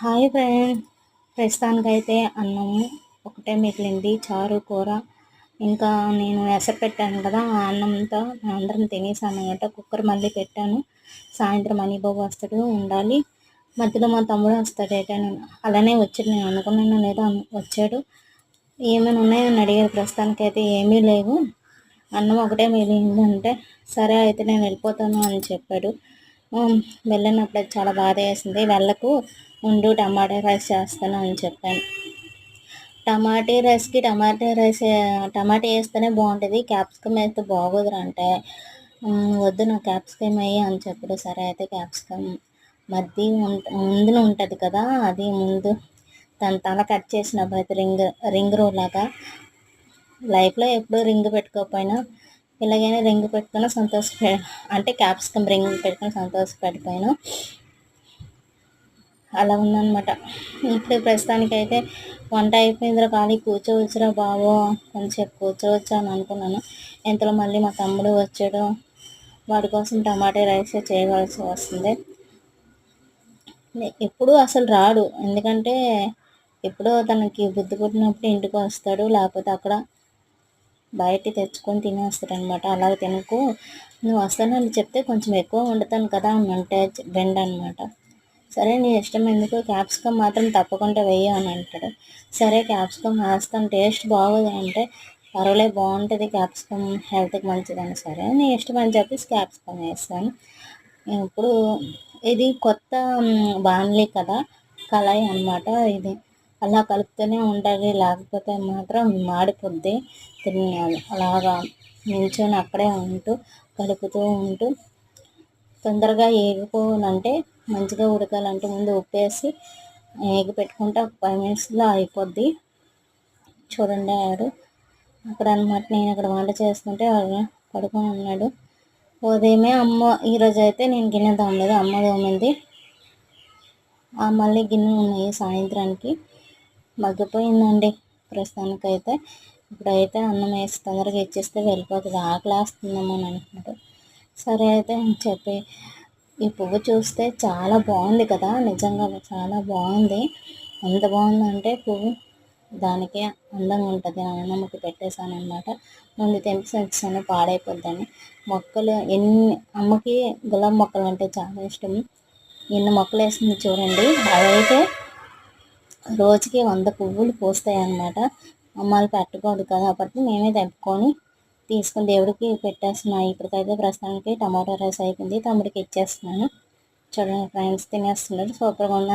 Hi friend. ప్రస్తుతానికైతే అన్నం ఒకటే మిగిలింది, చారు కూర. ఇంకా నేను ఎసరు పెట్టాను కదా, ఆ అన్నంతో అందరం తినేసాను అనమాట. కుక్కర్ మళ్ళీ పెట్టాను. సాయంత్రం బాబు వస్తాడు, ఉండాలి. మధ్యలో మా తమ్ముడు వస్తాడు ఏటైనా. అలానే వచ్చాడు, నేను అనుకున్నాను లేదా వచ్చాడు. ఏమైనా ఉన్నాయని అడిగారు. ప్రస్తుతానికైతే ఏమీ లేవు, అన్నం ఒకటే మిగిలింది అంటే, సరే అయితే నేను వెళ్ళిపోతాను అని చెప్పాడు. వెళ్ళినప్పుడు చాలా బాధ వేసింది. వెళ్ళకు, ఉండు, టమాటా రైస్ చేస్తాను అని చెప్పాను. టమాటా వేస్తేనే బాగుంటుంది, క్యాప్సికమ్ వేస్తే బాగోదురా అంటే, వద్దు నాకు క్యాప్సికమ్ అయ్యి అని చెప్పాడు. సరే అయితే క్యాప్సికమ్ ముందున ఉంటుంది కదా, అది ముందు తన తల కట్ చేసినప్పుడు అయితే రింగ్ రోల్ లాగా. లైఫ్లో ఎప్పుడూ రింగ్ పెట్టుకోకపోయినా ఇలాగైనా రింగ్ పెట్టుకుని అంటే క్యాప్సికమ్ రింగ్ పెట్టుకుని సంతోషపడిపోయాను. అలా ఉందన్నమాట. ఇప్పుడు ప్రస్తుతానికైతే వంట అయిపోయిందిరా, ఖాళీ కూర్చోవచ్చురా బాబు, కొంచెంసేపు కూర్చోవచ్చు అని అనుకున్నాను. ఇంతలో మళ్ళీ మా తమ్ముడు వచ్చాడు. వాడి కోసం టమాటా రైస్ చేయవలసి వస్తుంది. ఎప్పుడూ అసలు రాడు, ఎందుకంటే ఎప్పుడో తనకి బుద్ధి పుట్టినప్పుడు ఇంటికి వస్తాడు, లేకపోతే అక్కడ బయట తెచ్చుకొని తినేస్తాడు అనమాట. అలాగే తినకు, నువ్వు వస్తానని చెప్తే కొంచెం ఎక్కువ వండుతాను కదా అని అంటే అనమాట. సరే నీ ఇష్టం, ఎందుకు క్యాప్సికమ్ మాత్రం తప్పకుండా వేయ అని అంటాడు. సరే క్యాప్సికమ్ వేస్తాను, టేస్ట్ బాగోదు అంటే, పర్వాలేదు బాగుంటుంది, క్యాప్సికమ్ హెల్త్కి మంచిదని. సరే నీ ఇష్టం అని చెప్పేసి క్యాప్సికమ్ వేస్తాను. ఇప్పుడు ఇది కొత్త బాణలి కదా, కళాయి అనమాట ఇది. అలా కలుపుతూనే ఉండాలి, లేకపోతే మాత్రం మాడిపోద్ది. అలాగా నిల్చొని అక్కడే ఉంటూ కలుపుతూ ఉంటూ తొందరగా ఏగిపోనంటే, మంచిగా ఉడకాలంటే ముందు ఉప్పేసి ఏగి పెట్టుకుంటే ఒక 5 మినిట్స్లో అయిపోద్ది. చూడండి ఆడు అక్కడ అనమాట. నేను అక్కడ వంట చేస్తుంటే పడుకొని ఉన్నాడు. ఉదయమే ఈరోజు అయితే నేను గిన్నె తోమలేదు, అమ్మ తోమింది. మళ్ళీ గిన్నె ఉన్నాయి సాయంత్రానికి. మగ్గిపోయిందండి ప్రస్తుతానికైతే. ఇప్పుడైతే అన్నం వేసి తొందరగా ఇచ్చేస్తే వెళ్ళిపోతుంది, ఆకలి వేస్తుందేమో అని అనుకుంటాడు. సరే అయితే అని చెప్పి, ఈ పువ్వు చూస్తే చాలా బాగుంది కదా, నిజంగా చాలా బాగుంది. ఎంత బాగుందంటే పువ్వు దానికే అందంగా ఉంటుంది. అన్నమ్మకి పెట్టేశాను అనమాట. ముందు తెంపేసాను, పాడైపోద్దని. మొక్కలు అమ్మకి గులాబీ మొక్కలు అంటే చాలా ఇష్టం. ఎన్ని మొక్కలు వేసింది చూడండి. అవైతే రోజుకి 100 పువ్వులు పూస్తాయి అన్నమాట. అమ్మాలు పెట్టకూడదు కదా, కాబట్టి మేమే తెంపుకొని తీసుకుని దేవుడికి పెట్టేస్తున్నాను. ఇప్పటికైతే ప్రస్తుతానికి టమాటో రైస్ అయిపోయింది, తమ్ముడికి ఇచ్చేస్తున్నాను. చూడండి ఫ్రెండ్స్, తినేస్తున్నాడు. సూపర్గా ఉందని